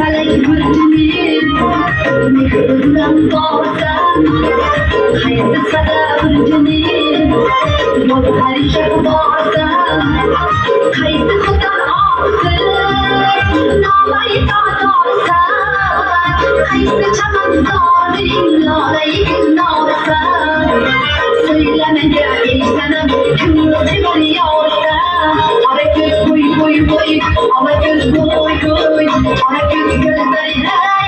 Hayal gurjini, mehruram korsa. Hayal sada gurjini, mudhari shak korsa. Hayal khuda aakse, naamai ta korsa. Hayal chaman zalim, lalai korsa. Söyleme gel sana, kırmızı varıyorsa. Ara göz koy koy koy, ara göz koy koy, ara göz gözlerine.